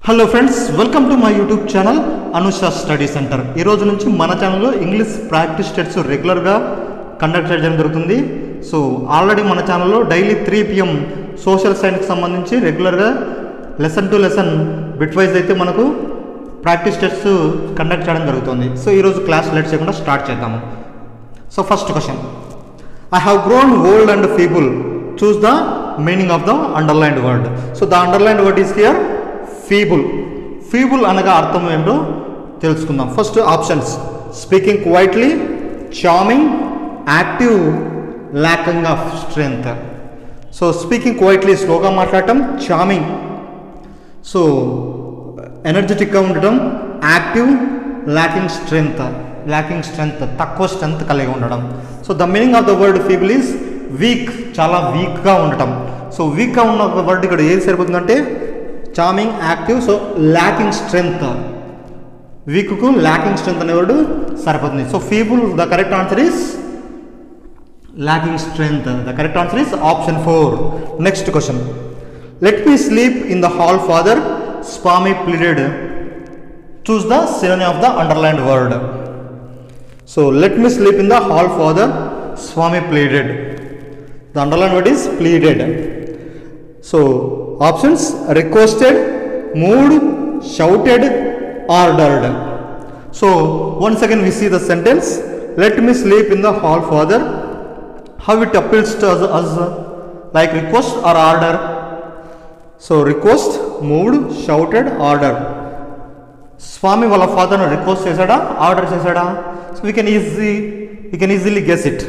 Hello friends, welcome to my YouTube channel Anusha study centre. ఈ రోజు నుంచి మన ఛానల్లో ఇంగ్లీష్ ప్రాక్టీస్ టెస్ట్స్ రెగ్యులర్గా కండక్ట్ చేయడం జరుగుతుంది. సో ఆల్రెడీ మన ఛానల్లో డైలీ 3 PM సోషల్ సైన్స్కి సంబంధించి రెగ్యులర్గా lesson to lesson bit wise అయితే మనకు ప్రాక్టీస్ టెస్ట్స్ కండక్ట్ చేయడం జరుగుతుంది. సో ఈరోజు క్లాస్ లేట్ చేయకుండా స్టార్ట్ చేద్దాము. So first question, I have grown old and feeble. Choose the meaning of the underlined word. So the underlined word is here feeble. Feeble అనగా అర్థం ఏంటో తెలుసుకుందాం. First options: speaking quietly, charming, active, lacking of strength. So speaking quietly స్లోగా మాట్లాడటం, charming so ఎనర్జెటిక్గా ఉండటం, active lacking strength తక్కువ strength కలిగి ఉండడం. So the meaning of the word feeble is week, చాలా వీక్గా ఉండటం. సో వీక్గా ఉన్న ఒక వర్డ్ ఇక్కడ ఏది సరిపోతుందంటే charming, active. So lacking strength, వీక్కు ల్యాకింగ్ స్ట్రెంగ్త్ అనే వర్డ్ సరిపోతుంది. So feeble, the correct answer is lacking strength. The correct answer is option 4. Next question, let me sleep in the hall father, Swami pleaded. Choose the synonym of the underlined word. So let me sleep in the hall father, Swami pleaded. The underlined word is pleaded. So options: requested, moved, shouted, ordered. So once again we see the sentence, let me sleep in the hall father. How it appeals to us like request or order? So request, moved, shouted, ordered. Swami వాళ్ళ ఫాదర్ను request చేశాడా, order చేశాడా? So we can easily guess it.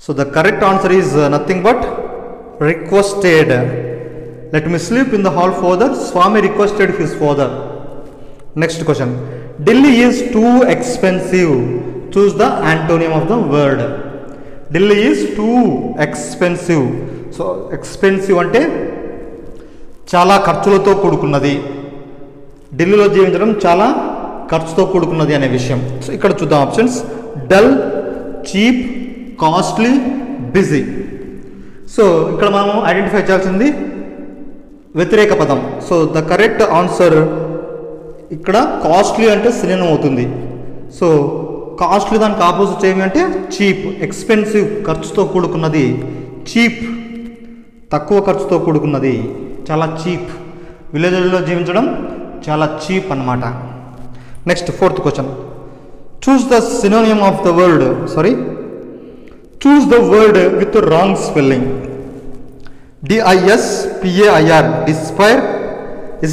So the correct answer is nothing but requested. Let me sleep in the hall father, Swami requested his father. Next question, Delhi is too expensive. Choose the antonym of the word. Delhi is too expensive. So expensive అంటే చాలా ఖర్చులతో కూడుకున్నది, ఢిల్లీలో జీవించడం చాలా ఖర్చుతో కూడుకున్నది అనే విషయం. సో ఇక్కడ చూద్దాం options: dull, cheap, costly, busy. So ఇక్కడ మనం ఐడెంటిఫై చేయాల్సింది వ్యతిరేక పదం. సో ద కరెక్ట్ ఆన్సర్ ఇక్కడ కాస్ట్లీ అంటే సినోనిమ్ అవుతుంది. సో కాస్ట్లీ దానికి ఆపోజిట్ ఏమి అంటే చీప్. ఎక్స్పెన్సివ్ ఖర్చుతో కూడుకున్నది, చీప్ తక్కువ ఖర్చుతో కూడుకున్నది, చాలా చీప్. విలేజ్లో జీవించడం చాలా చీప్ అన్నమాట. Next 4th question, choose the synonym of the word. Choose the word with wrong spelling. DISPAIR despair,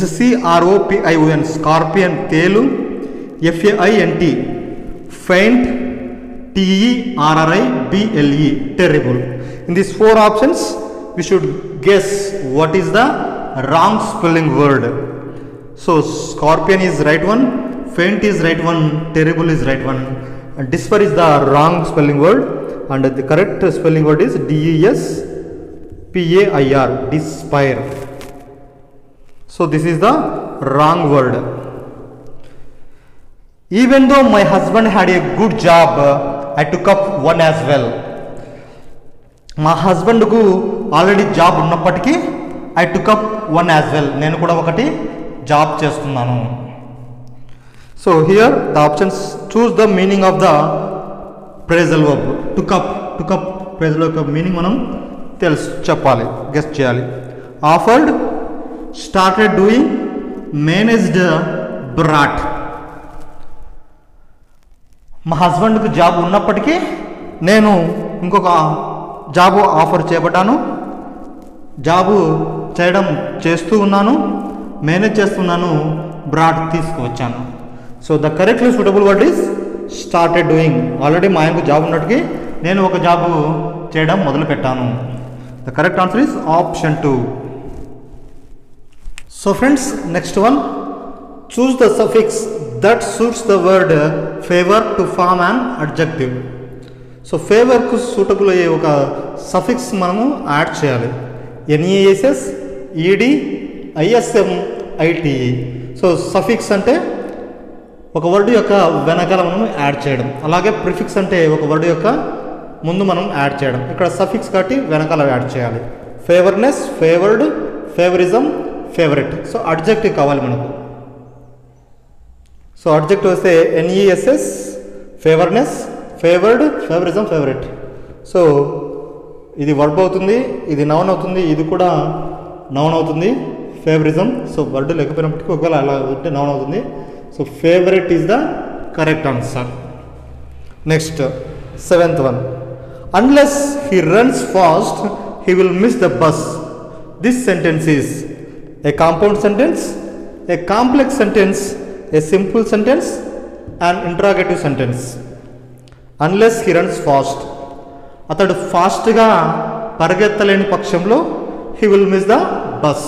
SCROPION scorpion తేలు, FAINT faint, TERRIBLE terrible. In these 4 options we should guess what is the wrong spelling word. So scorpion is right one, faint is right one, terrible is right one, and despair is the wrong spelling word, and the correct spelling word is DESPAIR despair. So this is the wrong word. Even though my husband had a good job, I took up one as well. మా హస్బెండ్కు already job ఉన్నప్పటికీ I took up one as well, నేను కూడా ఒకటి job చేస్తున్నాను. So here the options, choose the meaning of the phrasal verb. Took up phrasal యొక్క meaning మనం చెప్పాలి, guess చేయాలి. Offered, started doing, managed, brought. మా హస్బెండ్కు జాబ్ ఉన్నప్పటికీ నేను ఇంకొక జాబు ఆఫర్ చేపట్టాను, జాబు చేస్తూ ఉన్నాను, మేనేజ్ చేస్తున్నాను, బ్రాడ్ తీసుకువచ్చాను. So the correctly suitable word is started doing. Already మా ఆయనకు జాబ్ ఉన్నట్టుకి నేను ఒక జాబు చేయడం మొదలు పెట్టాను. The correct answer is option 2. So friends, next one, choose the suffix that suits the word favour to form an adjective. సో ఫేవర్కు suitable అయ్యే ఒక సఫిక్స్ మనము యాడ్ చేయాలి. NESS, ED, ISM, ITE. So suffix అంటే ఒక వర్డ్ యొక్క వెనకాల మనం యాడ్ చేయడం, అలాగే ప్రిఫిక్స్ అంటే ఒక వర్డ్ యొక్క ముందు మనం యాడ్ చేయడం. ఇక్కడ సఫిక్స్ కాబట్టి వెనకాల యాడ్ చేయాలి. Favourness, favoured, favouritism, favourite. So adjective కావాలి మనకు. సో అడ్జెక్టివ్ వస్తే NESS, favourness, favoured, favouritism, favourite. So ఇది వర్బ్ అవుతుంది, ఇది నౌన్ అవుతుంది, ఇది కూడా నౌన్ అవుతుంది, ఫేవరిజం. సో వర్డ్ లేకపోయినప్పటికీ ఒకవేళ అలా ఉంటే నౌన్ అవుతుంది. So favourite is the correct answer. Next 7th one. Unless he runs fast, he will miss the bus. This sentence is a compound sentence, a complex sentence, a simple sentence, an interrogative sentence. Unless he runs fast, అతడు ఫాస్ట్గా పరిగెత్తలేని పక్షంలో he will miss the bus.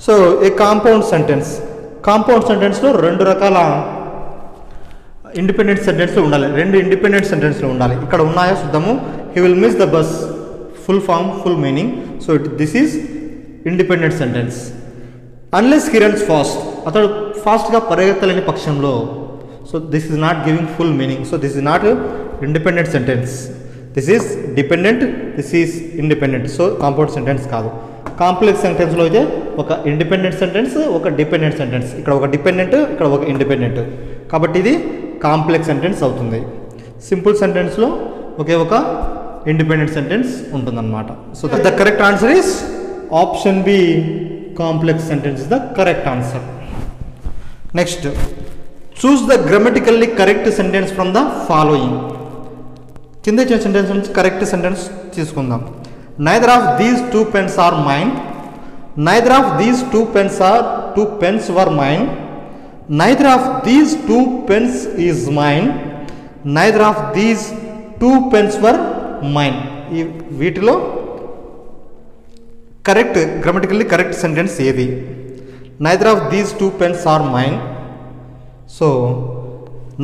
So a compound sentence. Compound సెంటెన్స్లో 2 రకాల independent సెంటెన్స్లు ఉండాలి, 2 independent సెంటెన్స్లు ఉండాలి. ఇక్కడ ఉన్నాయో చూద్దాము. he will miss the bus, full form, full meaning. So this is independent sentence. Unless he runs fast, అతడు ఫాస్ట్గా పరిగెత్తలేని పక్షంలో. So this is not giving full meaning. So this is not independent sentence. This is dependent, this is independent. So compound sentence కాదు. Complex సెంటెన్స్లో అయితే ఒక independent sentence, ఒక dependent sentence. ఇక్కడ ఒక డిపెండెంట్, ఇక్కడ ఒక ఇండిపెండెంట్. కాబట్టి ఇది కాంప్లెక్స్ సెంటెన్స్ అవుతుంది. సింపుల్ సెంటెన్స్లో ఒకే ఒక ఇండిపెండెంట్ సెంటెన్స్ ఉంటుందన్నమాట. So the correct answer is option B, complex sentence is the correct answer. Next, choose the grammatically correct sentence from the following. కింద ఇచ్చిన సెంటెన్స్ నుంచి కరెక్ట్ సెంటెన్స్ తీసుకుందాం. Neither of these 2 pens are mine. Neither of these 2 pens were mine. Neither of these 2 pens is mine. Neither of these 2 pens were mine. ఈ వీటిలో correct, grammatically correct sentence ఏది? Neither of these 2 pens are mine. So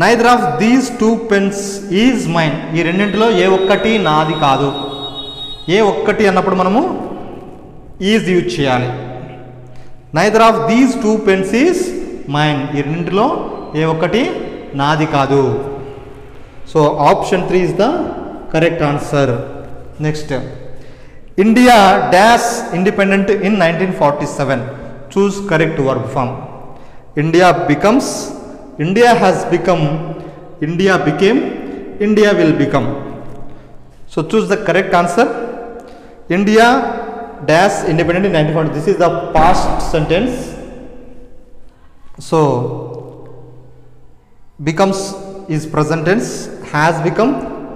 neither of these 2 pens is mine. ఈ రెండింటిలో ఏ ఒక్కటి నాది కాదు. ఏ ఒక్కటి అన్నప్పుడు మనము ఈజ్ యూజ్ చేయాలి. Neither of these 2 pens is mine. ఈ రెండింటిలో ఏ ఒక్కటి నాది కాదు. So option 3 is the correct answer. Next, India dash independent in 1947. Choose correct verb form. India becomes, India has become, India became, India will become. So choose the correct answer. India dash independent in 1940. This is the past sentence. So becomes is present tense, has become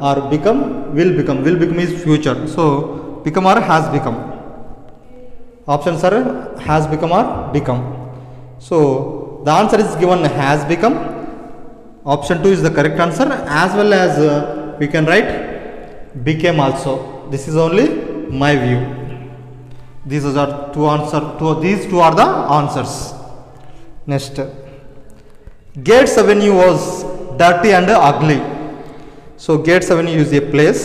or become, will become. Will become is future. So become or has become. Options are has become or become. So the answer is given has become. Option 2 is the correct answer. As well as we can write became also. This is only my view. These are 2 answers. These 2 are the answers. Next, Gates Avenue was dirty and ugly. So Gates Avenue is a place.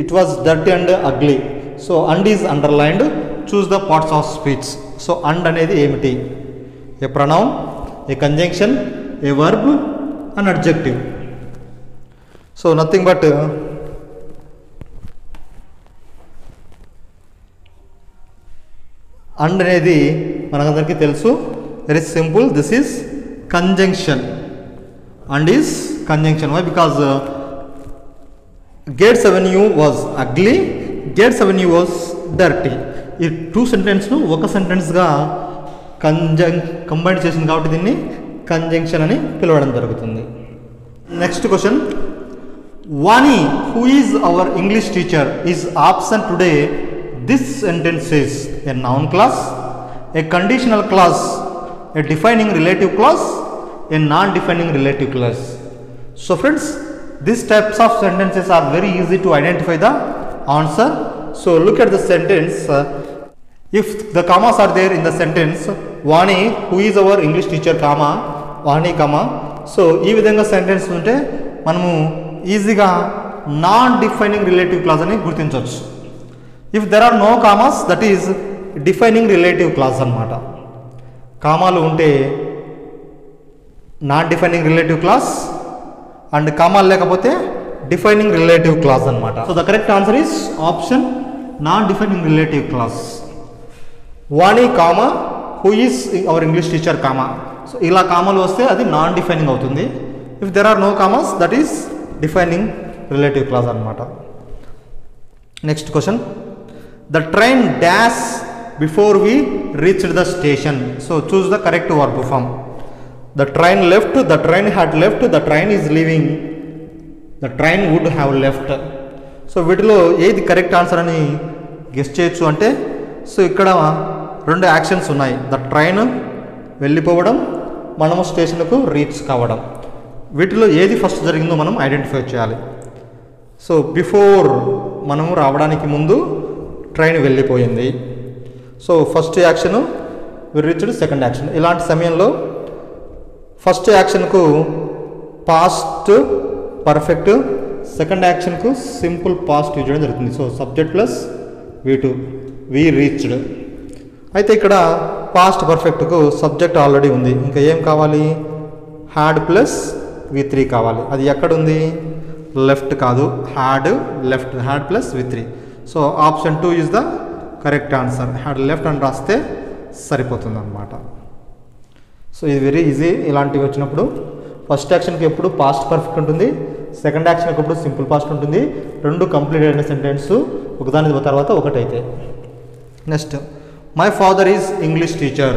It was dirty and ugly. So and is underlined. Choose the parts of speech. So and అనేది ఏమిటి? A pronoun, a conjunction, a verb, an adjective. So nothing but and అనేది మనకందరికీ తెలుసు. Very simple. This is conjunction. And is conjunction. Why? Because Gates avenue was ugly, Gates avenue was dirty. ఈ 2 సెంటెన్స్ను ఒక సెంటెన్స్గా combine చేసింది కాబట్టి దీన్ని conjunction అని పిలవడం జరుగుతుంది. Next question. Vani, who is our English teacher, is absent today. This sentence is a noun clause, a conditional clause, a defining relative clause, a non-defining relative clause. So friends, these types of sentences are very easy to identify the answer. So look at the sentence. If the commas are there in the sentence, Vani, who is our English teacher, comma, Vani, comma. So ఈ విధంగా sentence ఉంటే మనము ఈజీగా non defining relative clause అని గుర్తించవచ్చు. If there are no commas, that is defining relative clause అన్నమాట. కామాలు ఉంటే non defining relative clause, and కామాలు లేకపోతే డిఫైనింగ్ రిలేటివ్ క్లాస్ అన్నమాట. So the correct answer is option non defining relative clause. Vani comma who is our English teacher comma. So ఇలా కామాలు వస్తే అది నాన్ డిఫైనింగ్ అవుతుంది. If there are no commas that is defining relative clause అనమాట. Next question, the train dash before we reached the station. So choose the correct verb form. The train left, the train had left, the train is leaving, the train would have left. So వీటిలో ఏది correct answer అని guess చేయొచ్చు అంటే, so ఇక్కడ 2 actions ఉన్నాయి. The train వెళ్ళిపోవడం, మనము స్టేషన్కు రీచ్ కావడం. వీటిలో ఏది ఫస్ట్ జరిగిందో మనం ఐడెంటిఫై చేయాలి. సో బిఫోర్ మనము రావడానికి ముందు ట్రైన్ వెళ్ళిపోయింది. So first action we reached, second action. ఇలాంటి సమయంలో ఫస్ట్ యాక్షన్కు పాస్ట్ పర్ఫెక్ట్, సెకండ్ యాక్షన్కు సింపుల్ పాస్ట్ యూజ్ చేయడం జరుగుతుంది. So subject plus V2 we reached. అయితే ఇక్కడ పాస్ట్ పర్ఫెక్ట్కు సబ్జెక్ట్ ఆల్రెడీ ఉంది, ఇంకా ఏం కావాలి? హ్యాడ్ ప్లస్ V3 కావాలి. అది ఎక్కడుంది? లెఫ్ట్ కాదు, had left, had plus V3. So option 2 is the correct answer. Had left అని రాస్తే సరిపోతుంది అన్నమాట. సో ఇది వెరీ ఈజీ. ఇలాంటివి వచ్చినప్పుడు ఫస్ట్ యాక్షన్కి ఎప్పుడు పాస్ట్ పర్ఫెక్ట్ ఉంటుంది, సెకండ్ యాక్షన్కి ఎప్పుడు సింపుల్ పాస్ట్ ఉంటుంది. 2 కంప్లీట్ అయిన సెంటెన్స్ ఒకదాని తర్వాత ఒకటైతే. Next, my father is English teacher.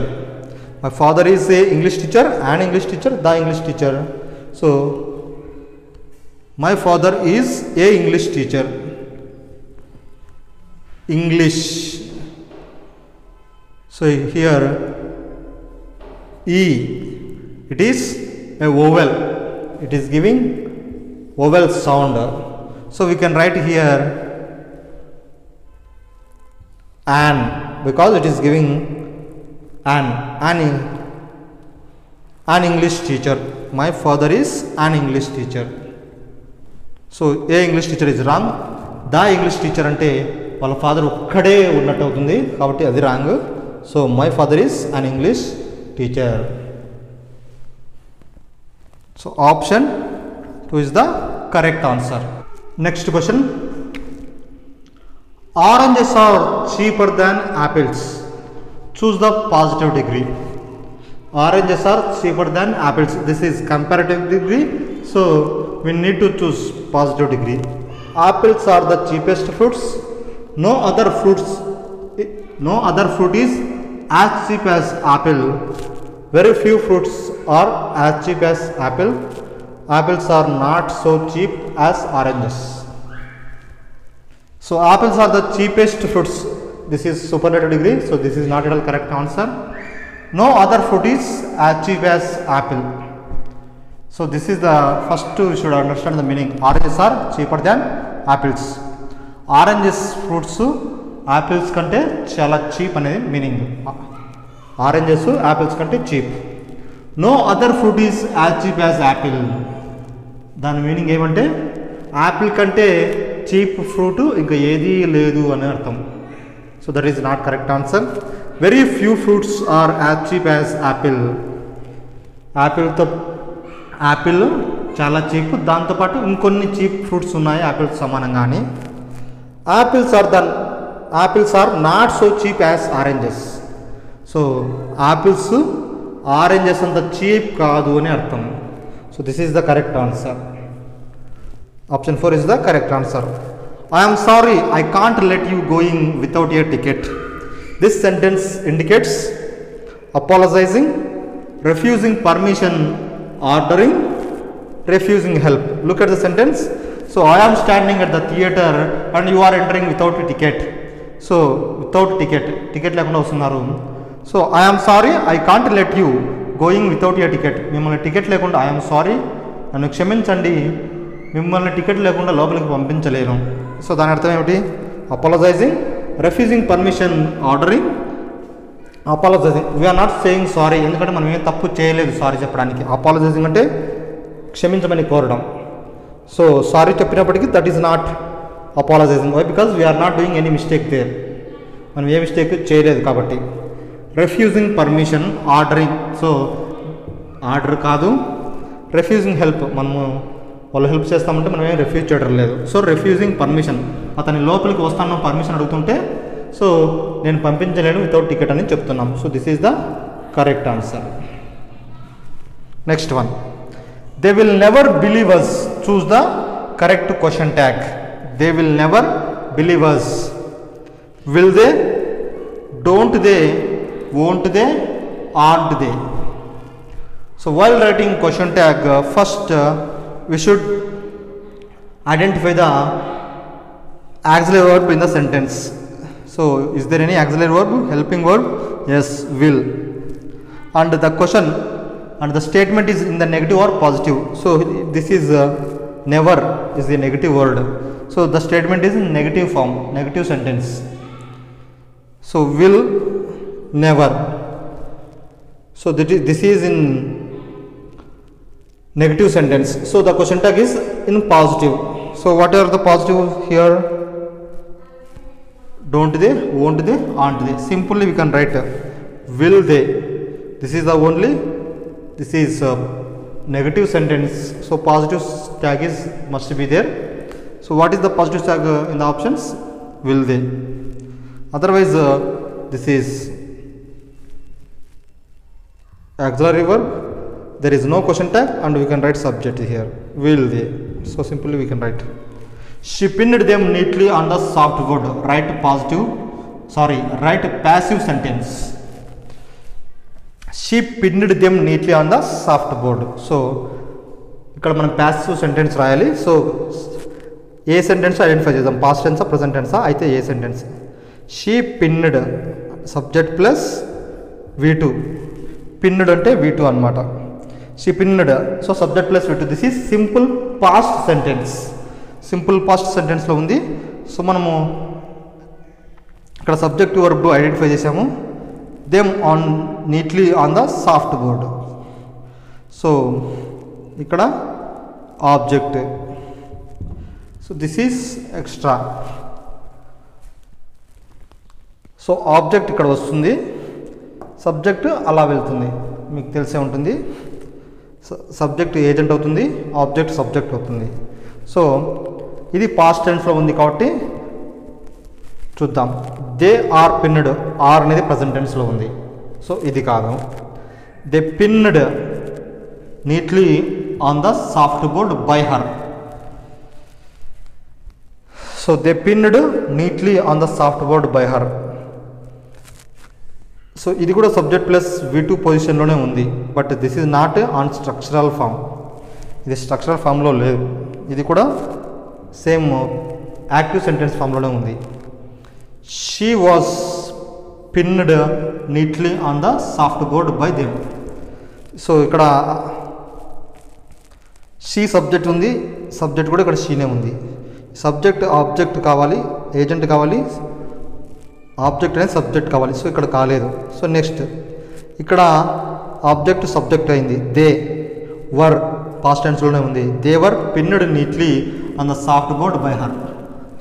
My father is a English teacher, and English teacher, the English teacher. So my father is a English teacher. English. So here E, it is a vowel, it is giving vowel sound. So we can write here an, because it is giving an English teacher. My father is an English teacher. So a English teacher is wrong. The English teacher అంటే వాళ్ళ father ఒక్కడే ఉన్నట్టు అవుతుంది, కాబట్టి అది wrong. So my father is an English teacher. So option 2 is the correct answer. Next question, oranges are cheaper than apples. Choose the positive degree. Oranges are cheaper than apples. This is comparative degree, so we need to choose positive degree. Apples are the cheapest fruits. No other fruit is as cheap as apple. Very few fruits are as cheap as apple. Apples are not so cheap as oranges. So apples are the cheapest fruits. This is superlative degree, so this is not at all correct answer. No other fruit is as cheap as apple. So this is the first, you should understand the meaning. Oranges are cheaper than apples. Oranges fruits apples కంటే చాలా cheap అనేది meaning. Oranges apples కంటే cheap. No other fruit is as cheap as apple. దాని meaning ఏమంటే apple కంటే cheap fruit ఇంకా ఏదీ లేదు అని అర్థం. So that is not correct answer. Very few fruits are as cheap as apple. Apple చాలా చీప్, దాంతోపాటు ఇంకొన్ని చీప్ ఫ్రూట్స్ ఉన్నాయి యాపిల్స్ సమానంగానే. Apples are not so cheap as oranges. So apples oranges అంత చీప్ కాదు అని అర్థం. So this is the correct answer. Option 4 is the correct answer. I'm sorry I can't let you going without a ticket. This sentence indicates apologizing, refusing permission, ordering, refusing help. Look at the sentence. So I am standing at the theatre and you are entering without ticket. So without ticket లేకుండా వస్తున్నారు. So I'm sorry I can't let you going without a ticket. మిమ్మల్ని ticket లేకుండా, I'm sorry నన్ను క్షమించండి, మిమ్మల్ని ticket లేకుండా లోపలికి పంపించలేను. So దాని అర్థం ఏమిటి? Apologizing, refusing permission, ordering, apologizing. We are not saying sorry, ఎందుకంటే మనం ఏం తప్పు చేయలేదు సారీ చెప్పడానికి. అపాలజైజింగ్ అంటే క్షమించమని కోరడం. సో సారీ చెప్పినప్పటికీ that is not apologizing. Why? Because we are not doing any mistake there. మనం ఏ మిస్టేక్ చేయలేదు కాబట్టి. Refusing permission, ordering. So order కాదు. రిఫ్యూజింగ్ హెల్ప్, మనము వాళ్ళు హెల్ప్ చేస్తామంటే మనం ఏం రిఫ్యూజ్ చేయడం లేదు. సో రిఫ్యూజింగ్ పర్మిషన్, అతని లోపలికి వస్తాను పర్మిషన్ అడుగుతుంటే సో నేను పంపించలేను వితౌట్ టికెట్ అని చెప్తున్నాం. So this is the correct answer. Next one, they will never believe us. Choose the correct question tag. They will never believe us. Will they, don't they, won't they, aren't they. So while writing question tag, first we should identify the auxiliary verb in the sentence. So is there any auxiliary verb, helping verb? Yes, will. And the question and the statement is in the negative or positive. So this is never is the negative word. So the statement is in negative form, negative sentence. So will, never. So this is in negative sentence. So the question tag is in positive. So what are the positive here? Don't they, won't they, aren't they. Simply we can write will they. This is the only, this is negative sentence. So positive tag is must be there. So what is the positive tag in the options? Will they. Otherwise this is auxiliary verb, there is no question tag, and we can write subject here, will they. So simply we can write, she pinned them neatly on the softboard. Write positive, sorry, write passive sentence. She pinned them neatly on the softboard. So ఇక్కడ మనం passive sentence రాయాలి. So a sentence identify చేద్దాం, past టెన్సా present టెన్సా. అయితే a sentence, she pinned, subject plus V2, pinned అంటే V2 అనమాట. She pinned, so subject plus V2. This is simple past sentence. Simple past సెంటెన్స్లో ఉంది. సో మనము ఇక్కడ సబ్జెక్ట్ వర్బ్ ఐడెంటిఫై చేసాము. Them on neatly on the soft board. So ఇక్కడ object. So this is extra. So object ఇక్కడ వస్తుంది, subject అలా వెళ్తుంది, మీకు తెలిసే ఉంటుంది. సబ్జెక్ట్ ఏజెంట్ అవుతుంది, ఆబ్జెక్ట్ సబ్జెక్ట్ అవుతుంది. సో ఇది పాస్ట్ టెన్స్లో ఉంది కాబట్టి చూద్దాం. దే ఆర్ పిన్నడ్, ఆర్ అనేది ప్రజెంట్ టెన్స్లో ఉంది. సో ఇది కాదు. They pinned neatly on the soft board by her. So they pinned neatly on the soft board by her. So ఇది కూడా సబ్జెక్ట్ ప్లస్ V2 పొజిషన్లోనే ఉంది. But this is not on structural form. ఇది structural ఫామ్లో లేదు. ఇది కూడా same active sentence ఫామ్లోనే ఉంది. She was pinned neatly on the soft board by them. So ఇక్కడ షీ సబ్జెక్ట్ ఉంది, సబ్జెక్ట్ కూడా ఇక్కడ షీనే ఉంది. సబ్జెక్ట్ ఆబ్జెక్ట్ కావాలి, ఏజెంట్ కావాలి, ఆబ్జెక్ట్ అనేది సబ్జెక్ట్ కావాలి. సో ఇక్కడ కాలేదు. సో నెక్స్ట్ ఇక్కడ ఆబ్జెక్ట్ సబ్జెక్ట్ అయింది. దే వర్ పాస్ట్ టెన్స్లోనే ఉంది. They were pinned neatly on the soft board by her.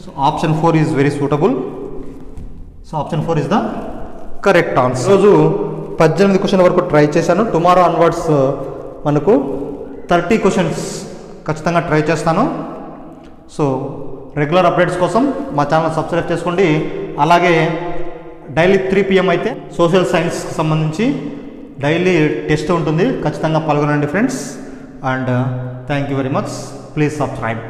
So option 4 is very suitable. So option 4 is the correct answer. ఈరోజు 18 question వరకు try చేశాను. Tomorrow onwards మనకు 30 questions ఖచ్చితంగా try చేస్తాను. So regular updates కోసం మా ఛానల్ సబ్స్క్రైబ్ చేసుకోండి. అలాగే డైలీ 3 PM అయితే సోషల్ సైన్స్కి సంబంధించి డైలీ టెస్ట్ ఉంటుంది. ఖచ్చితంగా పాల్గొనండి friends. And thank you very much. Please subscribe.